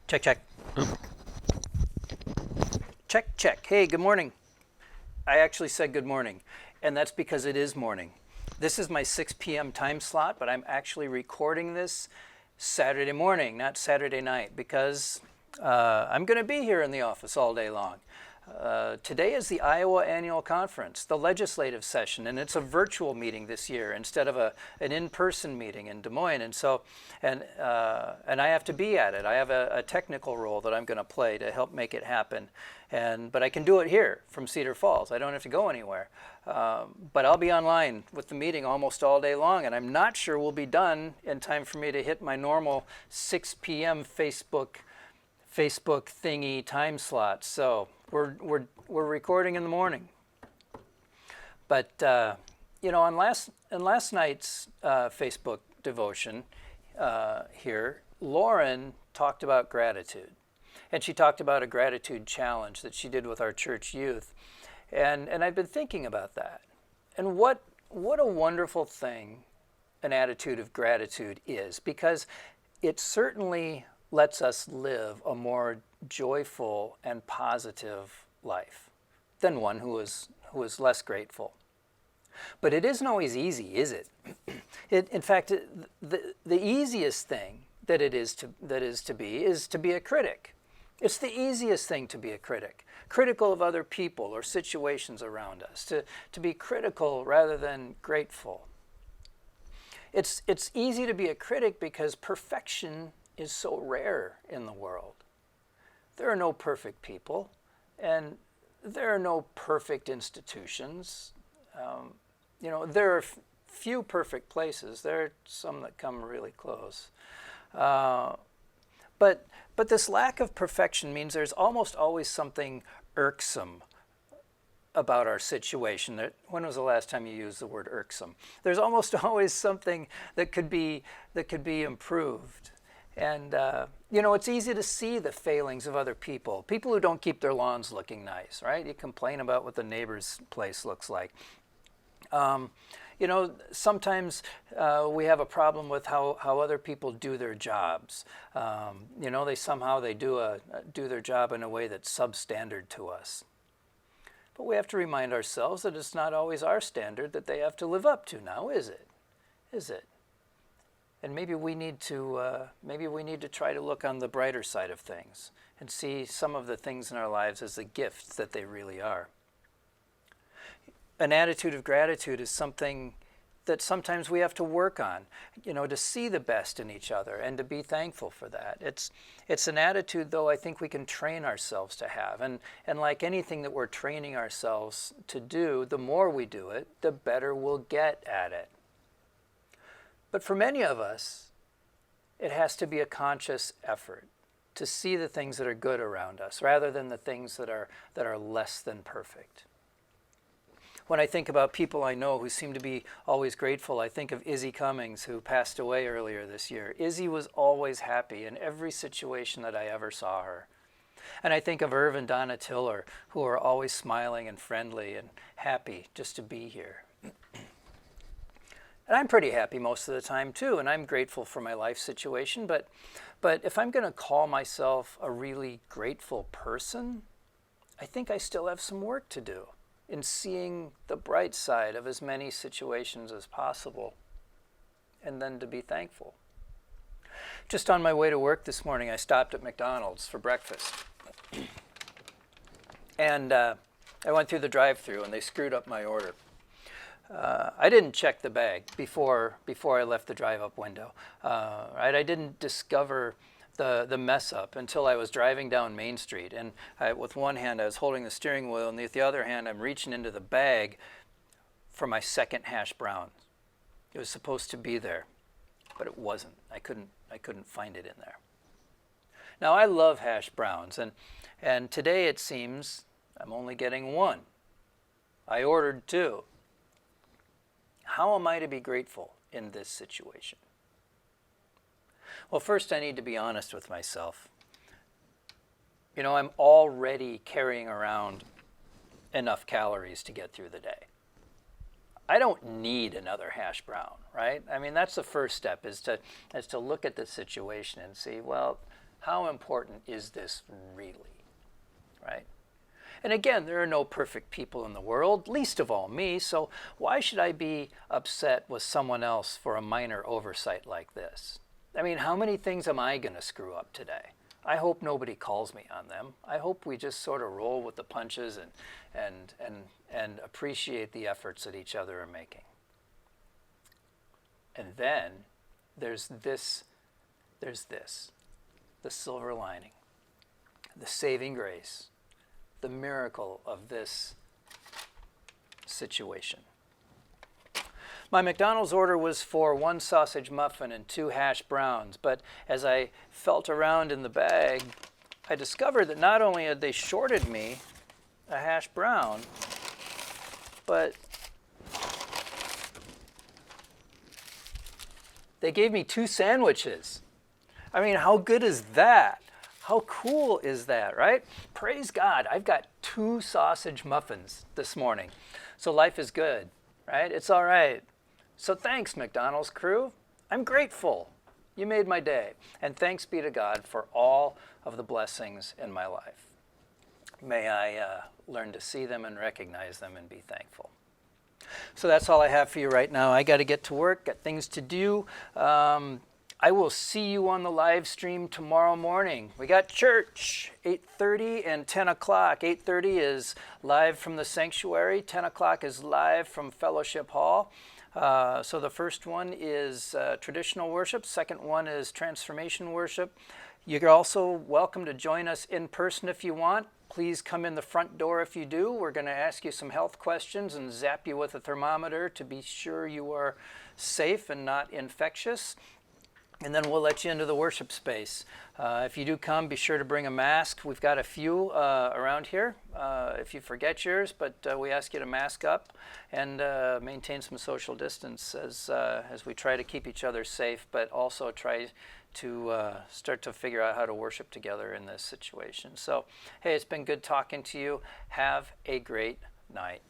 Check, check. Check, check. Hey, good morning. I actually said good morning, and that's because it is morning. This is my 6 p.m. time slot, but I'm actually recording this Saturday morning, not Saturday night, because I'm going to be here in the office all day long. Today is the Iowa Annual Conference, the legislative session, and it's a virtual meeting this year instead of an in-person meeting in Des Moines. And I have to be at it. I have a technical role that I'm going to play to help make it happen. But I can do it here from Cedar Falls. I don't have to go anywhere. But I'll be online with the meeting almost all day long, and I'm not sure we'll be done in time for me to hit my normal 6 p.m. Facebook thingy time slot. So we're recording in the morning. But on last night's Facebook devotion here, Lauren talked about gratitude, and she talked about a gratitude challenge that she did with our church youth, and I've been thinking about that, and what a wonderful thing an attitude of gratitude is, because it certainly lets us live a more joyful and positive life than one who is less grateful. But it isn't always easy, is it? In fact, the easiest thing that is to be a critic. It's the easiest thing to be a critic, critical of other people or situations around us, to be critical rather than grateful. It's easy to be a critic because perfection is so rare in the world. There are no perfect people, and there are no perfect institutions. There are few perfect places. There are some that come really close. But this lack of perfection means there's almost always something irksome about our situation. When was the last time you used the word irksome? There's almost always something that could be improved. And, it's easy to see the failings of other people. People who don't keep their lawns looking nice, right? You complain about what the neighbor's place looks like. Sometimes we have a problem with how other people do their jobs. They do their job in a way that's substandard to us. But we have to remind ourselves that it's not always our standard that they have to live up to now, is it? Is it? And maybe we need to try to look on the brighter side of things and see some of the things in our lives as the gifts that they really are. An attitude of gratitude is something that sometimes we have to work on, to see the best in each other and to be thankful for that. It's an attitude, though, I think we can train ourselves to have. And like anything that we're training ourselves to do, the more we do it, the better we'll get at it. But for many of us, it has to be a conscious effort to see the things that are good around us rather than the things that are less than perfect. When I think about people I know who seem to be always grateful, I think of Izzy Cummings, who passed away earlier this year. Izzy was always happy in every situation that I ever saw her. And I think of Irv and Donna Tiller, who are always smiling and friendly and happy just to be here. And I'm pretty happy most of the time too, and I'm grateful for my life situation, but if I'm going to call myself a really grateful person, I think I still have some work to do in seeing the bright side of as many situations as possible, and then to be thankful. Just on my way to work this morning, I stopped at McDonald's for breakfast. And I went through the drive-thru, and they screwed up my order. I didn't check the bag before I left the drive-up window. Right? I didn't discover the mess up until I was driving down Main Street, and with one hand I was holding the steering wheel, and with the other hand I'm reaching into the bag for my second hash brown. It was supposed to be there, but it wasn't. I couldn't find it in there. Now I love hash browns, and today it seems I'm only getting one. I ordered two. How am I to be grateful in this situation? Well, first I need to be honest with myself. I'm already carrying around enough calories to get through the day. I don't need another hash brown, right? I mean, that's the first step, is to look at the situation and see, well, How important is this really, right? And again, there are no perfect people in the world, least of all me, so why should I be upset with someone else for a minor oversight like this? I mean, how many things am I going to screw up today? I hope nobody calls me on them. I hope we just sort of roll with the punches and appreciate the efforts that each other are making. And then there's this, the silver lining, the saving grace, the miracle of this situation. My McDonald's order was for 1 sausage muffin and 2 hash browns, but as I felt around in the bag, I discovered that not only had they shorted me a hash brown, but they gave me 2 sandwiches. I mean, how good is that? How cool is that, right? Praise God, I've got 2 sausage muffins this morning. So life is good, right? It's all right. So thanks, McDonald's crew. I'm grateful. You made my day. And thanks be to God for all of the blessings in my life. May I learn to see them and recognize them and be thankful. So that's all I have for you right now. I got to get to work, got things to do. I will see you on the live stream tomorrow morning. We got church, 8:30 and 10 o'clock. 8:30 is live from the sanctuary. 10 o'clock is live from Fellowship Hall. So the first one is traditional worship. Second one is transformation worship. You're also welcome to join us in person if you want. Please come in the front door if you do. We're going to ask you some health questions and zap you with a thermometer to be sure you are safe and not infectious. And then we'll let you into the worship space. If you do come, be sure to bring a mask. We've got a few around here if you forget yours, but we ask you to mask up and maintain some social distance as we try to keep each other safe, but also try to start to figure out how to worship together in this situation. So, hey, it's been good talking to you. Have a great night.